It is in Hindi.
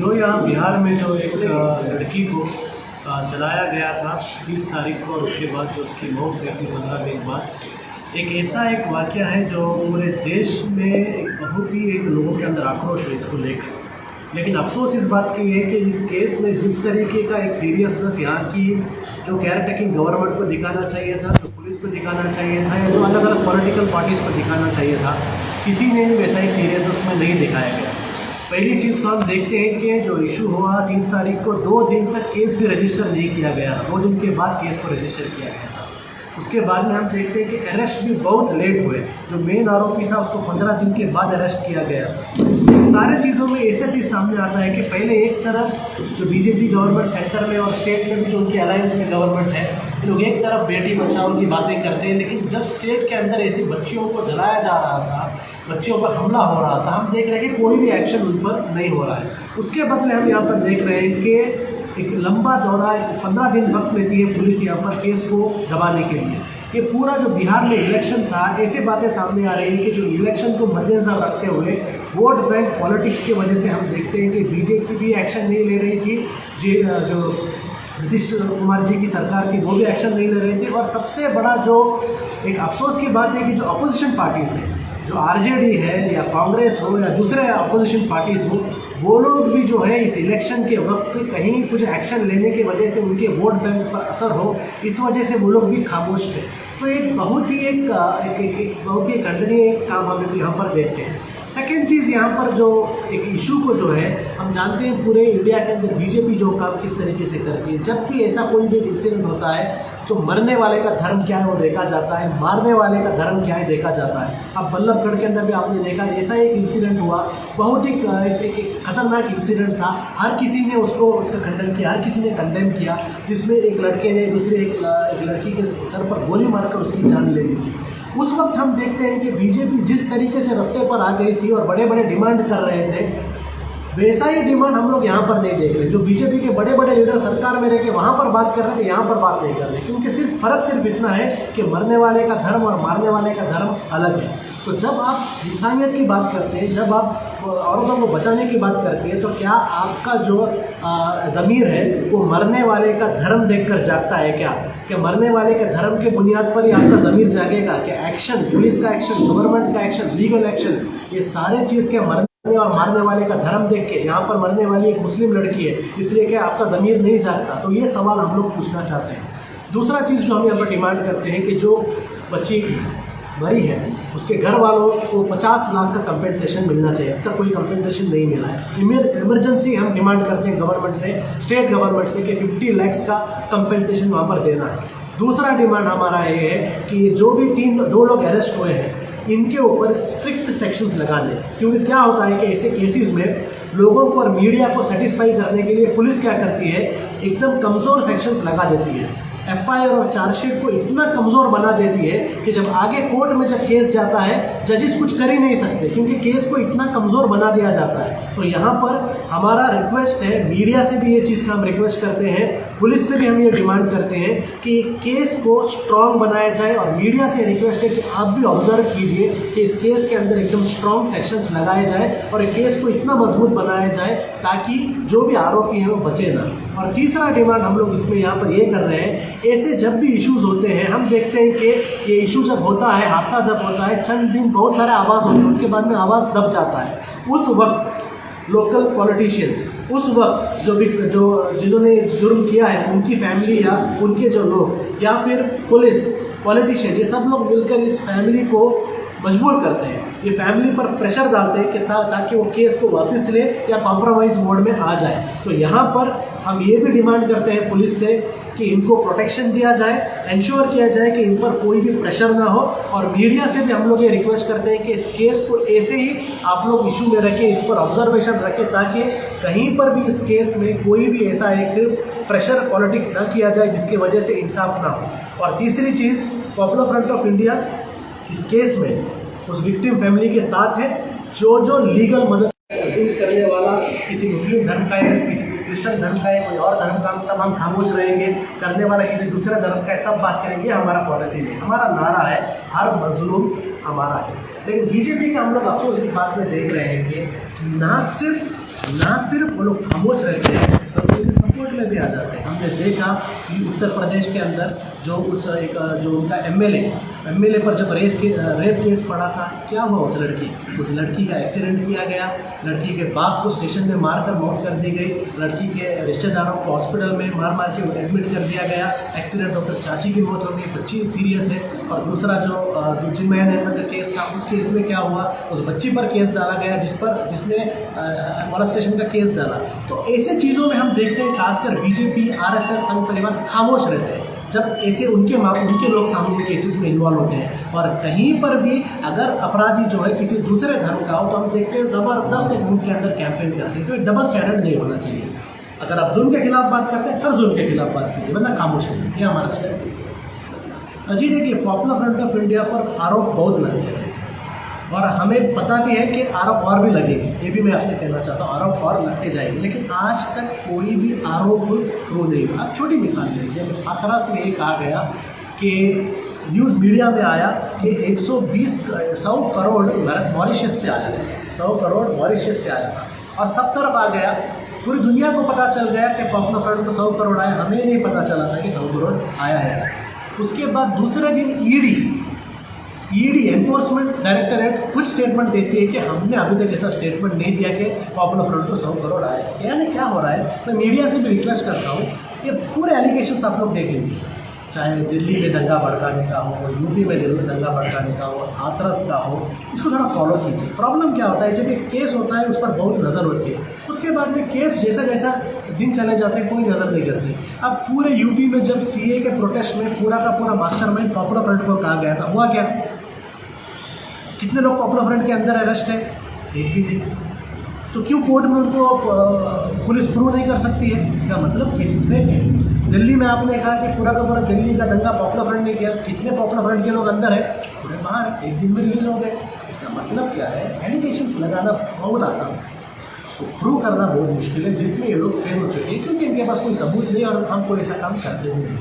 जो यहाँ बिहार में जो एक लड़की को जलाया गया था 30 तारीख को और उसके बाद जो उसकी मौत हुई थी 15 दिन बाद, एक ऐसा एक वाक़या है जो पूरे देश में एक बहुत ही एक लोगों के अंदर आक्रोश है इसको लेकर। लेकिन अफसोस इस बात की है कि इस केस में जिस तरीके का एक सीरियसनेस यहाँ की जो केयर टेकिंग गवर्नमेंट को दिखाना चाहिए था, जो पुलिस को दिखाना चाहिए था, या जो अलग अलग पॉलिटिकल पार्टीज़ को दिखाना चाहिए था, किसी ने भी वैसा ही सीरियसनेस उसमें नहीं दिखाया गया। पहली चीज़ तो हम देखते हैं कि जो इशू हुआ 30 तारीख को 2 दिन तक केस भी रजिस्टर नहीं किया गया, 2 दिन के बाद केस को रजिस्टर किया गया था। उसके बाद में हम देखते हैं कि अरेस्ट भी बहुत लेट हुए। जो मेन आरोपी था उसको 15 दिन के बाद अरेस्ट किया गया। सारे चीज़ों में ऐसा चीज़ सामने आता है कि पहले एक तरफ जो बीजेपी गवर्नमेंट सेंटर में और स्टेट में भी जो उनकी अलायंस में गवर्नमेंट है, लोग एक तरफ बेटी बचाओ की बातें करते हैं, लेकिन जब स्टेट के अंदर ऐसी बच्चियों को जलाया जा रहा था, बच्चियों पर हमला हो रहा था, हम देख रहे हैं कि कोई भी एक्शन उन पर नहीं हो रहा है। उसके बदले हम यहाँ पर देख रहे हैं कि एक लंबा दौरा 15 दिन वक्त लेती है पुलिस यहाँ पर केस को दबाने के लिए। ये पूरा जो बिहार में इलेक्शन था, ऐसी बातें सामने आ रही हैं कि जो इलेक्शन को मद्देनजर रखते हुए वोट बैंक पॉलिटिक्स की वजह से हम देखते हैं कि बीजेपी भी एक्शन नहीं ले रही थी, जो नीतीश कुमार जी की सरकार की वो भी एक्शन नहीं ले रही थी। और सबसे बड़ा जो एक अफसोस की बात है कि जो अपोजिशन पार्टीज़ है, जो आरजेडी है या कांग्रेस हो या दूसरे अपोजिशन पार्टीज़ हो, वो लोग भी जो है इस इलेक्शन के वक्त कहीं कुछ एक्शन लेने की वजह से उनके वोट बैंक पर असर हो, इस वजह से वो लोग भी खामोश थे। तो एक बहुत ही बहुत ही खंडनीय काम हम यहाँ पर देखते हैं। सेकेंड चीज़, यहाँ पर जो एक इशू को जो है हम जानते हैं पूरे इंडिया के अंदर बीजेपी जो काम किस तरीके से करती है। जब भी ऐसा कोई भी इंसिडेंट होता है तो मरने वाले का धर्म क्या है वो देखा जाता है, मारने वाले का धर्म क्या है देखा जाता है। अब बल्लभगढ़ के अंदर भी आपने देखा ऐसा एक इंसिडेंट हुआ, बहुत ही एक खतरनाक इंसिडेंट था। हर किसी ने उसका खंडन किया, हर किसी ने कंडेम किया, जिसमें एक लड़के ने दूसरे एक लड़की के सर पर गोली मारकर उसकी जान ले ली थी। उस वक्त हम देखते हैं कि बीजेपी जिस तरीके से रास्ते पर आ गई थी और बड़े बड़े डिमांड कर रहे थे, वैसा ही डिमांड हम लोग यहाँ पर नहीं देख रहे। जो बीजेपी के बड़े बड़े लीडर सरकार में रह के वहाँ पर बात कर रहे थे, यहाँ पर बात नहीं कर रहे, क्योंकि फ़र्क सिर्फ इतना है कि मरने वाले का धर्म और मारने वाले का धर्म अलग है। तो जब आप इंसानियत की बात करते हैं, जब आप औरतों को बचाने की बात करते हैं, तो क्या आपका जो ज़मीर है वो मरने वाले का धर्म देखकर जागता है क्या? कि मरने वाले के धर्म के बुनियाद पर ही आपका ज़मीर जागेगा कि एक्शन, पुलिस का एक्शन, गवर्नमेंट का एक्शन, लीगल एक्शन, ये सारे चीज़ के मरने और मारने वाले का धर्म देख के, यहाँ पर मरने वाली एक मुस्लिम लड़की है इसलिए कि आपका ज़मीर नहीं जागता? तो ये सवाल हम लोग पूछना चाहते हैं। दूसरा चीज़ जो हम यहाँ पर डिमांड करते हैं कि जो बच्ची मरी है उसके घर वालों को 50 लाख का कंपेंसेशन मिलना चाहिए। अब तक कोई कंपेंसेशन नहीं मिला है। इमरजेंसी हम डिमांड करते हैं गवर्नमेंट से, स्टेट गवर्नमेंट से, कि 50 लाख का कंपेंसेशन वहाँ पर देना है। दूसरा डिमांड हमारा ये है कि जो भी 2 लोग अरेस्ट हुए हैं इनके ऊपर स्ट्रिक्ट सेक्शंस लगा दें, क्योंकि क्या होता है कि ऐसे केसेस में लोगों को और मीडिया को सेटिस्फाई करने के लिए पुलिस क्या करती है, एकदम कमज़ोर सेक्शंस लगा देती है। एफआईआर और चार्जशीट को इतना कमज़ोर बना देती है कि जब आगे कोर्ट में जब केस जाता है जजेस कुछ कर ही नहीं सकते, क्योंकि केस को इतना कमज़ोर बना दिया जाता है। तो यहाँ पर हमारा रिक्वेस्ट है, मीडिया से भी ये चीज़ का हम रिक्वेस्ट करते हैं, पुलिस से भी हम ये डिमांड करते हैं कि केस को स्ट्रॉन्ग बनाया जाए। और मीडिया से रिक्वेस्ट है कि आप भी ऑब्जर्व कीजिए कि इस केस के अंदर एकदम स्ट्रॉन्ग सेक्शंस लगाए जाए और केस को इतना मजबूत बनाया जाए ताकि जो भी आरोपी हैं वो बचे ना। और तीसरा डिमांड हम लोग इसमें यहाँ पर ये कर रहे हैं, ऐसे जब भी इश्यूज़ होते हैं हम देखते हैं कि ये इशू जब होता है, हादसा जब होता है, चंद दिन बहुत सारे आवाज़ होते हैं, उसके बाद में आवाज़ दब जाता है। उस वक्त लोकल पॉलिटिशियंस, उस वक्त जिन्होंने जुर्म किया है उनकी फैमिली या उनके जो लोग या फिर पुलिस, पॉलिटिशियन, ये सब लोग मिलकर इस फैमिली को मजबूर करते हैं, ये फैमिली पर प्रेशर डालते हैं कि ताकि वो केस को वापस ले या कॉम्प्रोमाइज़ मोड में आ जाए। तो यहाँ पर हम ये भी डिमांड करते हैं पुलिस से कि इनको प्रोटेक्शन दिया जाए, इंश्योर किया जाए कि इन पर कोई भी प्रेशर ना हो। और मीडिया से भी हम लोग ये रिक्वेस्ट करते हैं कि इस केस को ऐसे ही आप लोग इशू में रखें, इस पर ऑब्जर्वेशन रखें, ताकि कहीं पर भी इस केस में कोई भी ऐसा एक प्रेशर पॉलिटिक्स ना किया जाए जिसकी वजह से इंसाफ ना हो। और तीसरी चीज़, पॉपुलर फ्रंट ऑफ इंडिया इस केस में उस विक्टिम फैमिली के साथ है। जो लीगल मदद करने वाला किसी मुस्लिम धर्म का है, किसी क्रिश्चियन धर्म का है, कोई और धर्म का, तब हम खामोश रहेंगे। करने वाला किसी दूसरे धर्म का है तब बात करेंगे। हमारा पॉलिसी नहीं, हमारा नारा है हर मजलूम हमारा है। लेकिन बीजेपी का हम लोग अफसोस इस बात में देख रहे हैं कि ना सिर्फ ना सिर्फ वो लोग खामोश रहते हैं बल्कि उनके सपोर्ट में भी आ जाते हैं। हमने देखा कि उत्तर प्रदेश के अंदर जो उनका एमएलए पर जब रेप केस पड़ा था, क्या हुआ उस लड़की का एक्सीडेंट किया गया, लड़की के बाप को स्टेशन में मारकर मौत कर दी गई, लड़की के रिश्तेदारों को हॉस्पिटल में मार के एडमिट कर दिया गया, एक्सीडेंट होकर चाची की मौत हो गई, बच्ची सीरियस है। और दूसरा जो जिनमैन अहमद का केस था, उस केस में क्या हुआ, उस बच्ची पर केस डाला गया जिसने मोलेस्टेशन का केस डाला। तो ऐसे चीज़ों में हम देखते हैं खासकर बीजेपी, आरएसएस, संघ परिवार खामोश रहते हैं जब ऐसे उनके लोग सामने केसेस में इन्वॉल्व होते हैं। और कहीं पर भी अगर अपराधी जो है किसी दूसरे धर्म का हो तो हम देखते हैं ज़बरदस्त एक मुल्क के अंदर कैंपेन करते हैं। तो एक डबल स्टैंडर्ड नहीं होना चाहिए। अगर आप जुल्म के खिलाफ बात करते हैं, हर जुल्म के खिलाफ बात कीजिए, वरना खामोश है। ये हमारा स्टैंड। अजी देखिए, पॉपुलर फ्रंट ऑफ इंडिया पर आरोप बहुत लगते हैं और हमें पता भी है कि आरोप और भी लगेंगे। ये भी मैं आपसे कहना चाहता हूँ, आरोप और लगते जाएंगे, लेकिन आज तक कोई भी आरोप प्रूव नहीं हुआ। आप छोटी मिसाल ले लीजिए, हाथरस में ये कहा गया कि न्यूज़ मीडिया में आया कि 100 करोड़ मॉरिशस से आया, 100 करोड़ मॉरिशस से आया था और सब तरफ आ गया। पूरी दुनिया को पता चल गया कि पॉपुलर फ्रंट को 100 करोड़ आया, हमें नहीं पता चला था कि 100 करोड़ आया है। उसके बाद दूसरे दिन ईडी एनफोर्समेंट डायरेक्टरेट कुछ स्टेटमेंट देती है कि हमने अभी तक ऐसा स्टेटमेंट नहीं दिया कि पॉपुलर फ्रंट को 100 करोड़ आए। यानी क्या हो रहा है, मैं मीडिया से भी रिक्वेस्ट करता हूँ, ये पूरे एलिगेशंस आप लोग देख लीजिए, चाहे दिल्ली में दंगा भड़काने का हो, यूपी में दंगा भड़काने का हो, हाथरस का हो, इसको थोड़ा फॉलो कीजिए। प्रॉब्लम क्या होता है, जब एक केस होता है उस पर बहुत नज़र होती है, उसके बाद में केस जैसा दिन चले जाते हैं कोई नज़र नहीं करती। अब पूरे यूपी में जब सीए के प्रोटेस्ट में पूरा का पूरा मास्टरमाइंड पॉपुलर फ्रंट को कहा गया था, हुआ क्या? कितने लोग पॉपुलर फ्रंट के अंदर अरेस्ट है? एक भी नहीं। तो क्यों कोर्ट में उनको पुलिस प्रूव नहीं कर सकती है? इसका मतलब केसेस फेक है। दिल्ली में आपने कहा कि पूरा का पूरा दिल्ली का दंगा पॉपुलर फ्रंट ने किया, कितने पॉपुलर फ्रंट के लोग अंदर है? पूरे बाहर, एक दिन में रिलीज हो गए। इसका मतलब क्या है? एलिगेशंस लगाना बहुत आसान है, उसको प्रूव करना बहुत मुश्किल है, जिसमें ये लोग फेल हो चुके हैं क्योंकि इनके पास कोई सबूत नहीं और हम कोई ऐसा काम करते नहीं।